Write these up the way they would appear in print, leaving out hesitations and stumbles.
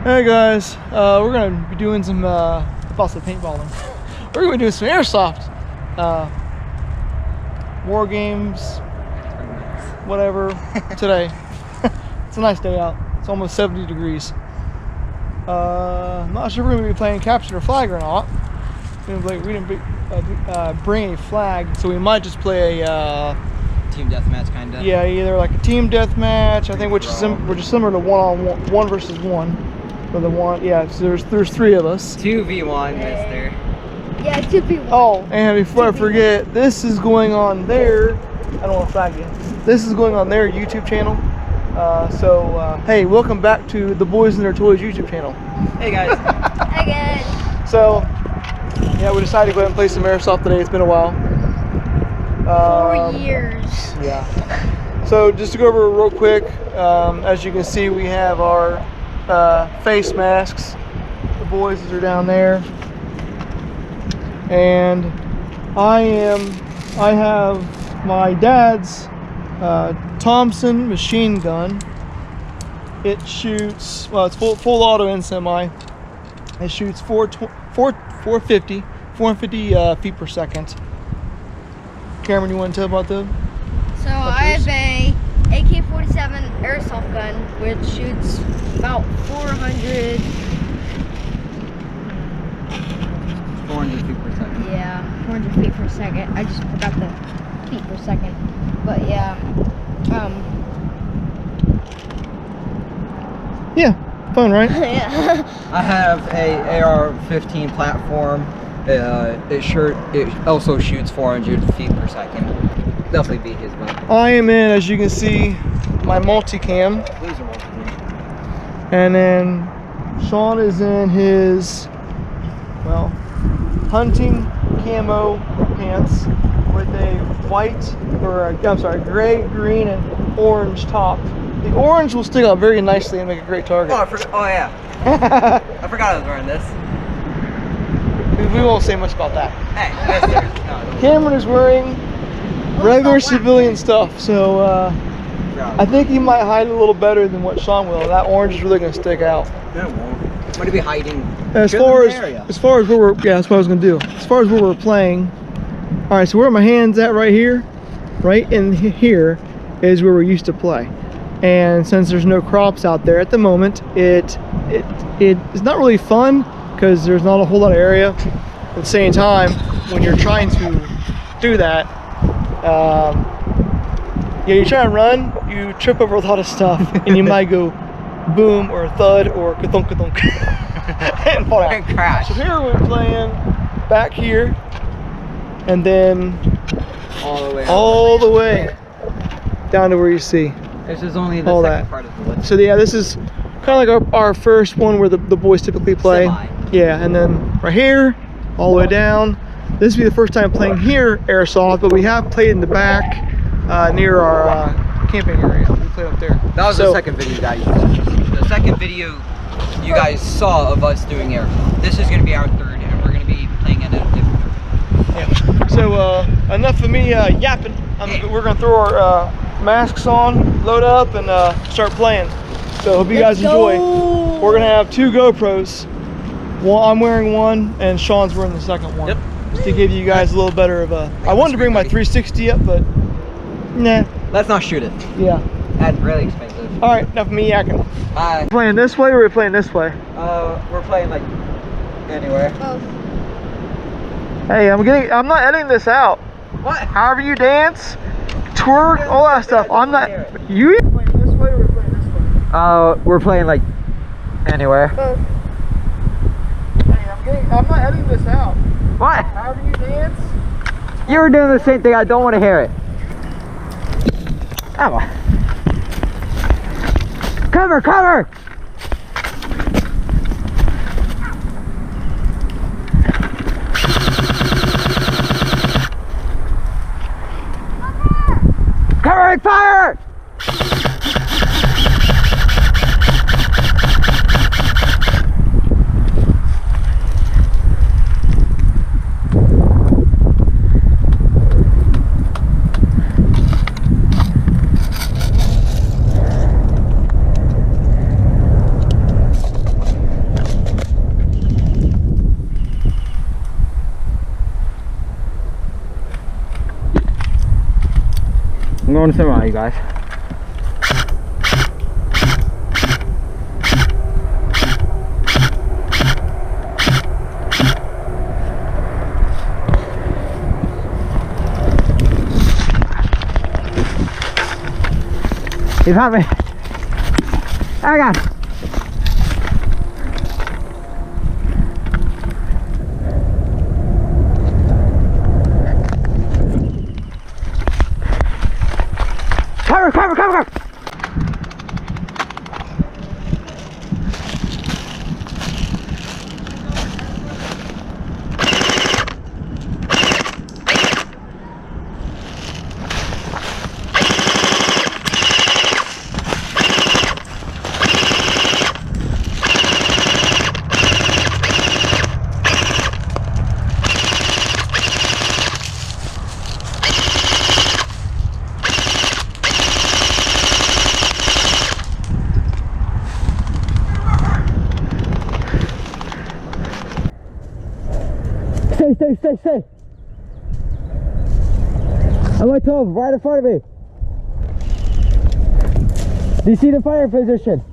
Hey guys, we're gonna be doing some possible paintballing. We're gonna be doing some airsoft war games, whatever. Today, it's a nice day out. It's almost 70 degrees. I'm not sure if we're gonna be playing capture the flag or not. We didn't bring a flag, so we might just play a team deathmatch kind of. Yeah, either like a team deathmatch, I think, which is similar to one versus one. For the one, yeah. So there's 3 of us. 2v1, mister. Yeah, 2v1. Oh, and before I forget, this is going on their. I don't want to flag you. This is going on their YouTube channel. Hey, welcome back to the Boys and Their Toys YouTube channel. Hey guys. Hey guys. So, yeah, we decided to go ahead and play some airsoft today. It's been a while. 4 years. Yeah. So just to go over real quick, as you can see, we have our face masks. The boys are down there, and I have my dad's Thompson machine gun. It shoots, well, it's full auto and semi. It shoots 450 feet per second. Cameron, you want to tell about the? So I have a AK-47 airsoft gun, which shoots about 400 feet per second. Yeah, 400 feet per second. I just forgot the feet per second. But yeah, Yeah, fun, right? yeah. I have a AR-15 platform. It also shoots 400 feet per second. Definitely beat his gun. I am in, as you can see, my multicam. These are multi-cam. And then Sean is in his, well, hunting camo pants with a white, or gray, green, and orange top. The orange will stick out very nicely and make a great target. Oh yeah. I forgot I was wearing this. We won't say much about that. Hey, mister. No. Cameron is wearing regular civilian stuff, so I think he might hide a little better than what Sean will. That orange is really going to stick out. It won't. I'm going to be hiding. As far as where we're, yeah, that's what I was going to do. As far as where we're playing, all right. So where my hand's at right here, right in here, is where we used to play. And since there's no crops out there at the moment, it's not really fun because there's not a whole lot of area. At the same time, when you're trying to do that, yeah, you try to run, you trip over a lot of stuff, and you might go boom or thud or ka-thunk ka-thunk and fall out. And crash. So here we're playing back here, and then all the way down to where you see. This is only the second part of the list. So yeah, this is kind of like our first one where the boys typically play. Yeah, and then right here, all the way down. This will be the first time playing here airsoft, but we have played in the back near our camping area. We played up there. That was the second video, guys. The second video you guys saw of us doing airsoft. This is going to be our third, and we're going to be playing at a different. Yeah. So enough of me yapping. We're going to throw our masks on, load up, and start playing. So hope you guys enjoy. We're going to have 2 GoPros. Well, I'm wearing one, and Sean's wearing the second one. Yep. Just to give you guys a little better of a. I wanted to bring my 360 up, but nah. Let's not shoot it. Yeah. That's really expensive. All right, enough of me yakking. Bye. Playing this way, or we're playing this way? We're playing like anywhere. Both. Hey, I'm not editing this out. What? However you dance, twerk, all that stuff. I'm not. You playing this way, or we're playing this way? We're playing like anywhere. Both. Hey, I'm not editing this out. What? However you dance. You were doing the same thing. I don't want to hear it. Come on. Cover, cover! Covering fire! I'm going to semi, you guys. He's on me. Oh my God. Cover, cover, cover, cover. Stay. I'm like 12, right in front of me. Do you see the fire position?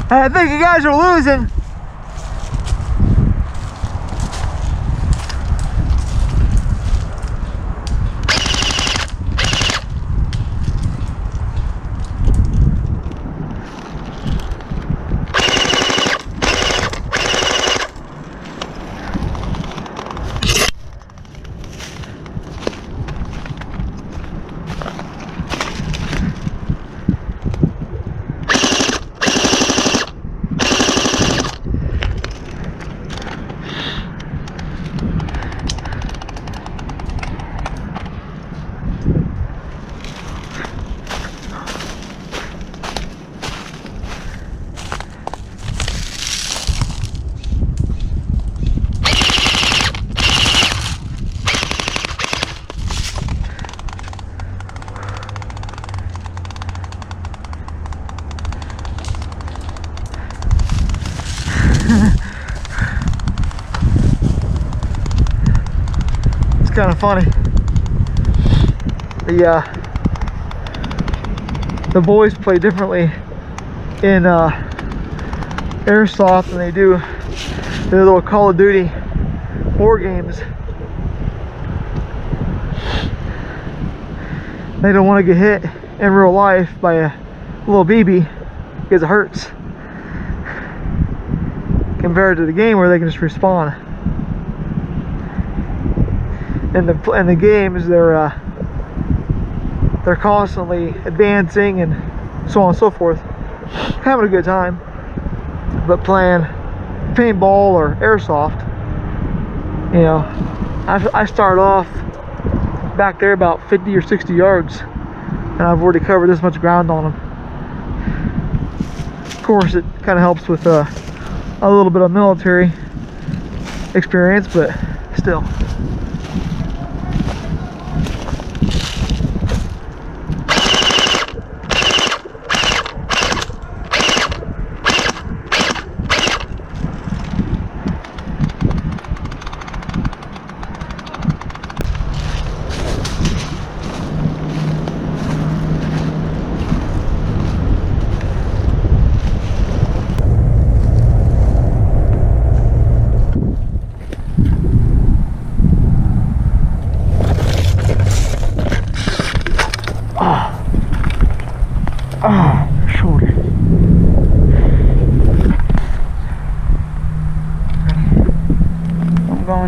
I think you guys are losing. It's kind of funny. The boys play differently in Airsoft than they do their little Call of Duty war games. They don't want to get hit in real life by a little BB because it hurts, compared to the game where they can just respawn. In the games, they're constantly advancing and so on and so forth, having a good time. But playing paintball or airsoft, you know, I start off back there about 50 or 60 yards, and I've already covered this much ground on them. Of course, it kind of helps with a little bit of military experience, but still.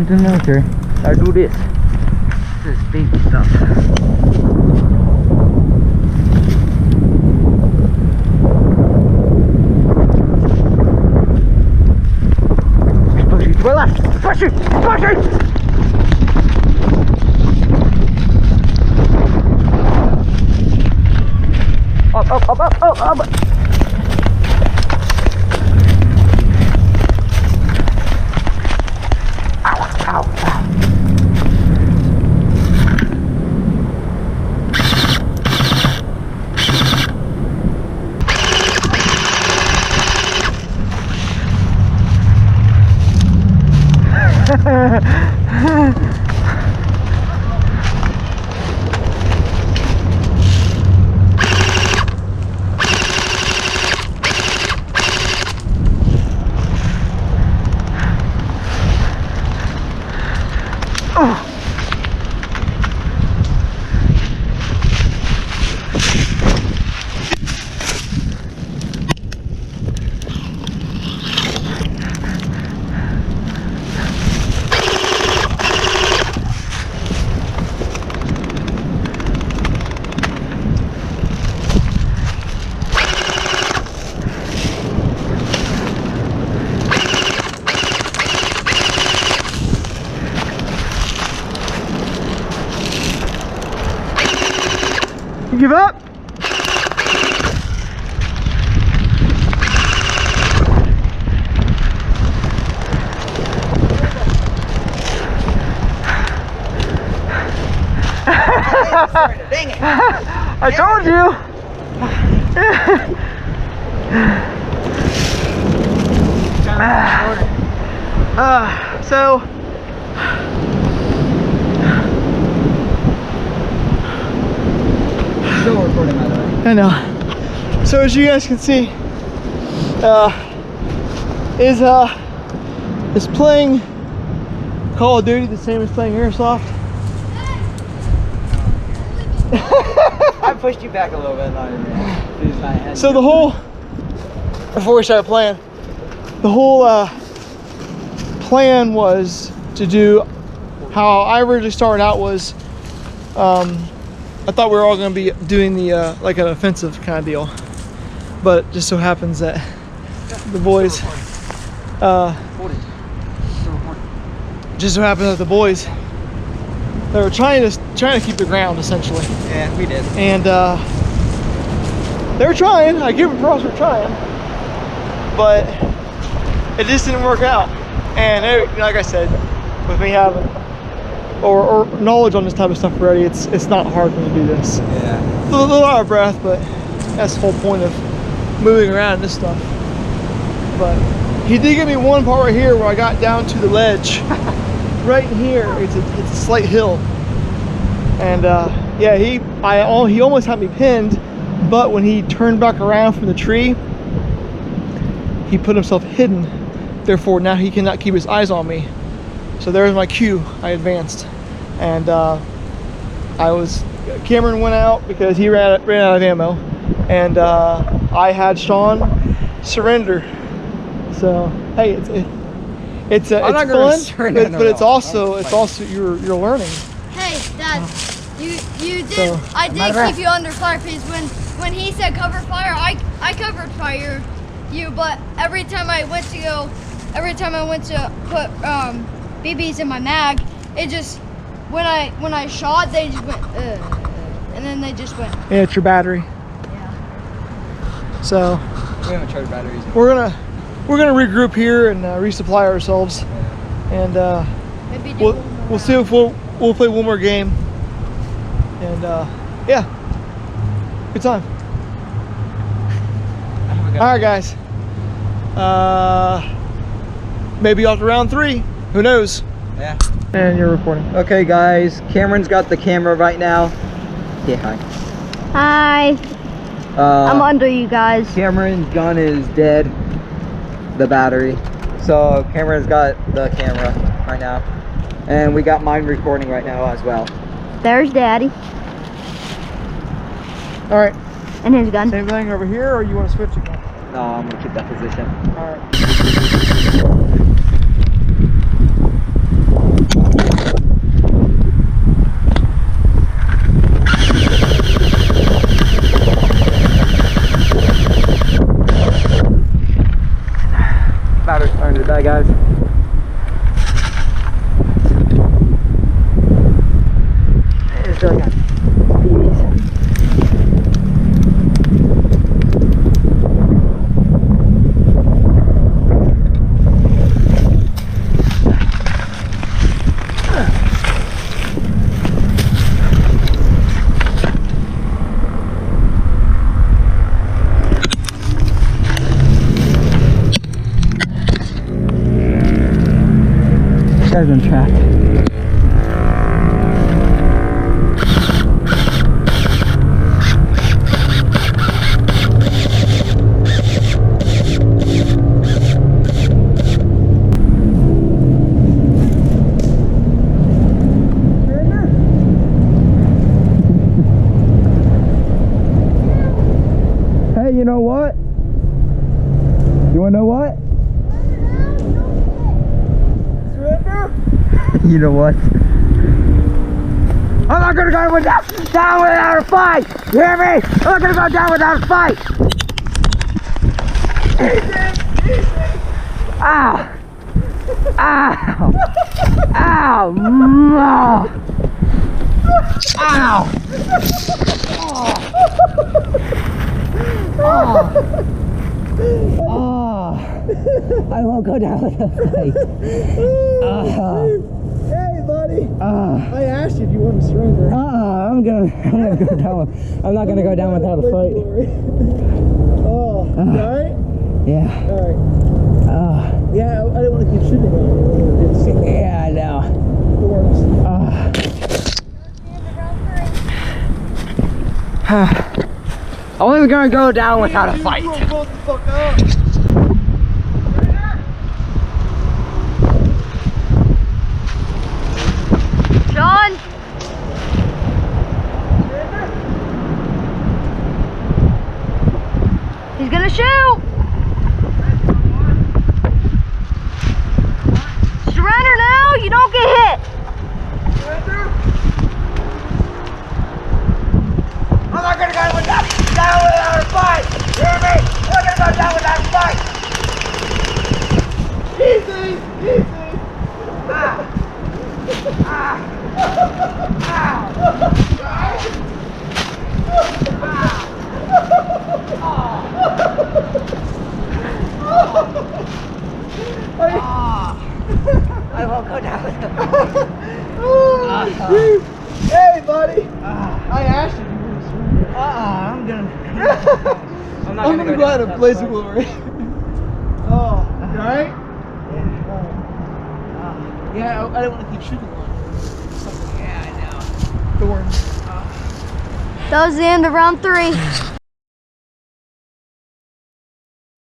on to the military. Gotta do this. This is baby stuff. Push it to my left. Push it. Push it. Up, up, up, up, up, up. Ow, ow. You give up? Dang it! I told you. So Still recording, by the way. I know. So as you guys can see, is playing Call of Duty the same as playing Airsoft? I pushed you back a little bit. So the whole, before we started playing, the whole plan was to do how I originally started out was, I thought we were all going to be doing the like an offensive kind of deal, but it just so happens that the boys, just so happens that the boys, they were trying to keep the ground essentially. Yeah, we did. And they were trying. I give them props for trying, but it just didn't work out. And like I said, with me having or knowledge on this type of stuff already, it's not hard for me to do this. Yeah. A little out of breath, but that's the whole point of moving around and this stuff. But he did give me one part right here where I got down to the ledge. Right in here, it's a slight hill. And yeah, he almost had me pinned, but when he turned back around from the tree, he put himself hidden. Therefore, now he cannot keep his eyes on me. So there's my cue. I advanced, and Cameron went out because he ran out of ammo, and I had Sean surrender. So hey, it's fun, but it's also you're learning. Hey, Dad, you did. So, I did keep you under fire because when he said cover fire, I covered fire you. But every time I went to put BBs in my mag, it just when I shot, they just went and then they just went. Yeah, it's your battery. Yeah. So We haven't charged batteries. we're gonna regroup here and resupply ourselves, and Maybe do one more we'll see if we'll play one more game, and yeah, good time. All right, guys. Maybe after round 3, who knows? Yeah. And you're recording. Okay, guys. Cameron's got the camera right now. Say hi. Hi. I'm under you guys. Cameron's gun is dead. The battery. So Cameron's got the camera right now, and we got mine recording right now as well. There's Daddy All right. and his gun. Same thing over here, or you want to switch again? No, I'm gonna keep that position. All right. battery's starting to die, guys. I still got BBs. This guy's been trapped. Hey, you know what? You wanna know what? You know what? I'm not gonna go down without a fight! You hear me? I'm not gonna go down without a fight! Ow! Ow! Ow! No! Ow! Oh! Oh! I won't go down with a fight. Hey, buddy. I asked you if you want to surrender. I'm gonna go down. I'm not gonna go down without a fight. Oh, you alright? Yeah. Alright. Yeah, I didn't want to keep shooting on you. Yeah, I know. I'm only gonna go down without a fight. Blow the fuck up. John. He's gonna shoot. Surrender now. You don't get hit. I'm not gonna go down without a fight! You hear me? I'm not gonna go down without a fight! Easy, easy. Ah! Ah! Ow! I won't go down with him. Hey, buddy. I asked you if you want to surrender. I'm gonna. I'm gonna go ahead and place it over. Oh, you alright? Yeah, I didn't want to keep shooting on you. Yeah, I know. Thorns. That was the end of round 3.